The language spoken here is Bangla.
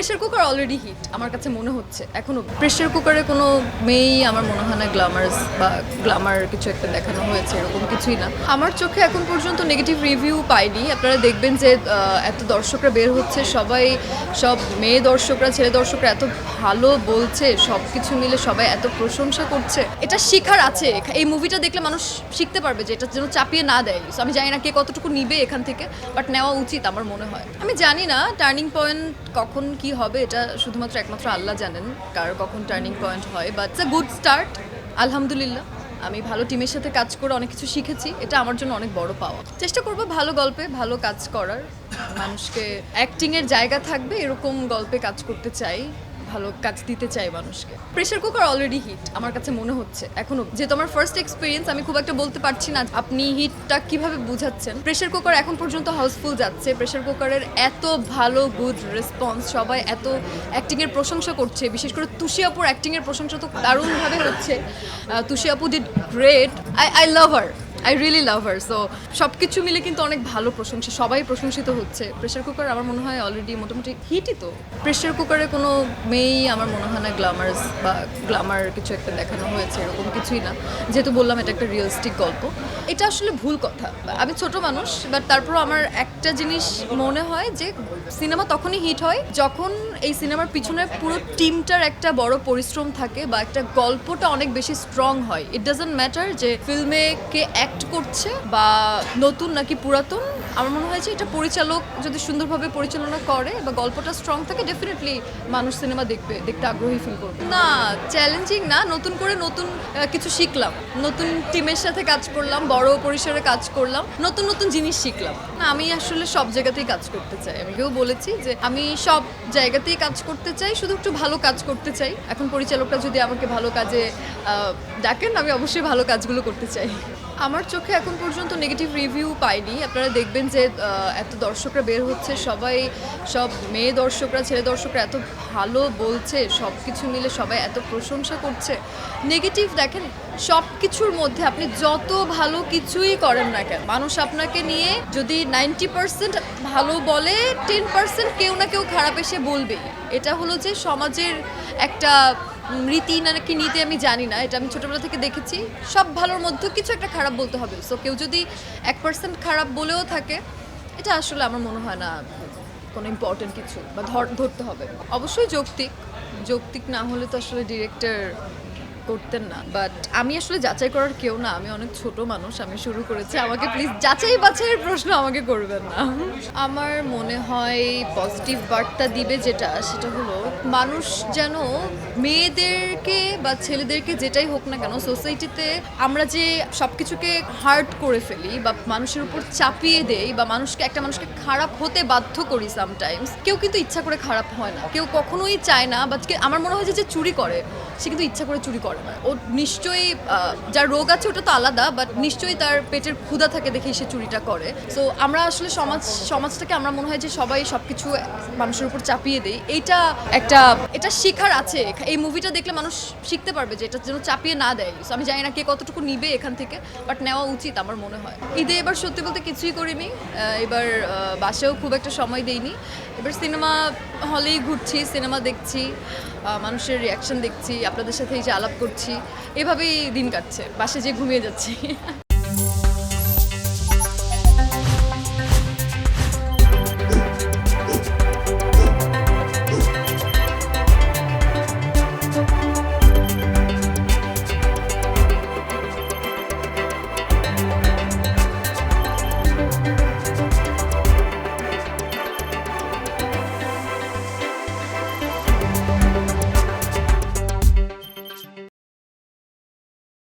প্রেসার কুকার অলরেডি হিট আমার কাছে মনে হচ্ছে এখনো প্রেসার কুকারে কোনো মেয়েই আমার মনে হয় না গ্ল্যামারাস বা গ্ল্যামার কিছু একটা দেখানো হয়েছে এরকম কিছুই না। আমার চোখে এখন পর্যন্ত নেগেটিভ রিভিউ পাইনি। আপনারা দেখবেন যে এত দর্শকরা বের হচ্ছে, সব মেয়ে দর্শকরা ছেলে দর্শকরা এত ভালো বলছে, সব কিছু মিলে সবাই এত প্রশংসা করছে। এটা শিখার আছে, এই মুভিটা দেখলে মানুষ শিখতে পারবে যে এটা যেন চাপিয়ে না দেয়। So, আমি জানি না কে কতটুকু নিবে এখান থেকে, বাট নেওয়া উচিত আমার মনে হয়। আমি জানি না টার্নিং পয়েন্ট কখন কি হবে, এটা শুধুমাত্র একমাত্র আল্লাহ জানেন কার কখন টার্নিং পয়েন্ট হয়, but it's a good start আলহামদুলিল্লাহ। আমি ভালো টিমের সাথে কাজ করে অনেক কিছু শিখেছি, এটা আমার জন্য অনেক বড় পাওয়া। চেষ্টা করবো ভালো গল্পে ভালো কাজ করার, মানুষকে অ্যাক্টিংয়ের জায়গা থাকবে এরকম গল্পে কাজ করতে চাই, ভালো কাজ দিতে চাই মানুষকে। প্রেসার কুকার অলরেডি হিট আমার কাছে মনে হচ্ছে এখনো, যেহেতু আমার ফার্স্ট এক্সপিরিয়েন্স আমি খুব একটা বলতে পারছি না আপনি হিটটা কিভাবে বুঝাচ্ছেন। প্রেসার কুকার এখন পর্যন্ত হাউসফুল যাচ্ছে, প্রেসার কুকারের এত ভালো গুড রেসপন্স, সবাই এত অ্যাক্টিংয়ের প্রশংসা করছে, বিশেষ করে তুষি আপুর অ্যাক্টিংয়ের প্রশংসা তো দারুণভাবে হচ্ছে। তুষি আপু did great, I love her, I really love her. So সব কিছু মিলে কিন্তু অনেক ভালো প্রশংসা, সবাই প্রশংসিত হচ্ছে। প্রেসার কুকার আমার মনে হয় অলরেডি মোটামুটি হিটই তো। প্রেসার কুকারে কোনো মেয়েই আমার মনে হয় না গ্ল্যামারাস বা গ্ল্যামার কিছু একটা দেখানো হয়েছে এরকম কিছুই না। যেহেতু বললাম এটা একটা রিয়েলিস্টিক গল্প, এটা আসলে ভুল কথা। আমি ছোট মানুষ, বাট তারপরও আমার একটা জিনিস মনে হয় যে সিনেমা তখনই হিট হয় যখন এই সিনেমার পিছনে পুরো টিমটার একটা বড় পরিশ্রম থাকে বা একটা গল্পটা অনেক বেশি স্ট্রং হয়। ইট ডাজন্ট ম্যাটার যে ফিল্মে কে অ্যাক্ট করছে বা নতুন নাকি পুরাতন। আমার মনে হয় যে এটা পরিচালক যদি সুন্দরভাবে পরিচালনা করে বা গল্পটা স্ট্রং থাকে, ডেফিনেটলি মানুষ সিনেমা দেখতে আগ্রহী ফিল করবে। না চ্যালেঞ্জিং না, নতুন করে নতুন কিছু শিখলাম, নতুন টিমের সাথে কাজ করলাম, বড় পরিসরে কাজ করলাম, নতুন নতুন জিনিস শিখলাম। না আমি আসলে সব জায়গাতেই কাজ করতে চাই, আমি কেউ বলেছি যে আমি সব জায়গাতেই কাজ করতে চাই, শুধু একটু ভালো কাজ করতে চাই। এখন পরিচালকরা যদি আমাকে ভালো কাজে ডাকেন, আমি অবশ্যই ভালো কাজগুলো করতে চাই। আমার চোখে এখন পর্যন্ত নেগেটিভ রিভিউ পাইনি। আপনারা দেখবেন যে এত দর্শকরা বের হচ্ছে, সব মেয়ে দর্শকরা ছেলে দর্শকরা এত ভালো বলছে, সব কিছু মিলে সবাই এত প্রশংসা করছে। নেগেটিভ দেখেন, সব কিছুর মধ্যে আপনি যত ভালো কিছুই করেন না কেন, মানুষ আপনাকে নিয়ে যদি 90% ভালো বলে, 10% কেউ না কেউ খারাপ এসে বলবেই। এটা হলো যে সমাজের একটা রীতি নাকি নীতি, আমি জানি না, এটা আমি ছোটোবেলা থেকে দেখেছি। সব ভালোর মধ্যে কিছু একটা খারাপ বলতে হবে। সো কেউ যদি 1% খারাপ বলেও থাকে, এটা আসলে আমার মনে হয় না কোনো ইম্পর্টেন্ট কিছু বা ধরতে হবে। অবশ্যই যৌক্তিক না হলে তো আসলে ডিরেক্টর করতেন না। বাট আমি আসলে যাচাই করার কেউ না, আমি অনেক ছোট মানুষ, আমি শুরু করেছি, আমাকে প্লিজ যাচাই বাছাইয়ের প্রশ্ন আমাকে করবেন না। আমার মনে হয় পজিটিভ বার্তা দিবে যেটা, সেটা হলো মানুষ যেন মেয়েদেরকে বা ছেলেদেরকে যেটাই হোক না কেন, সোসাইটিতে আমরা যে সব কিছুকে হার্ড করে ফেলি বা মানুষের উপর চাপিয়ে দেই বা একটা মানুষকে খারাপ হতে বাধ্য করি সামটাইমস, কেউ কিন্তু ইচ্ছা করে খারাপ হয় না, কেউ কখনোই চায় না। বা আমার মনে হয় যে চুরি করে, সে কিন্তু ইচ্ছা করে চুরি করে না। ও নিশ্চয়ই যার রোগ আছে ওটা তো আলাদা, বাট নিশ্চয়ই তার পেটের ক্ষুধা থাকে দেখেই সে চুরিটা করে। সো আমরা আসলে সমাজটাকে আমরা মনে হয় যে সবাই সব কিছু মানুষের উপর চাপিয়ে দেই। এটা শিখার আছে, এই মুভিটা দেখলে মানুষ শিখতে পারবে যে এটা যেন চাপিয়ে না দেয়। সো আমি জানি না কে কতটুকু নিবে এখান থেকে, বাট নেওয়া উচিত আমার মনে হয়। ঈদে এবার সত্যি বলতে কিছুই করিনি, এবার বাসায়ও খুব একটা সময় দেইনি। এবার সিনেমা হলেই ঘুরছি, সিনেমা দেখছি, মানুষের রিয়াকশন দেখছি, আপনাদের সাথে এই যে আলাপ করছি, এভাবেই দিন কাটছে, বাসায় যেয়ে ঘুমিয়ে যাচ্ছি।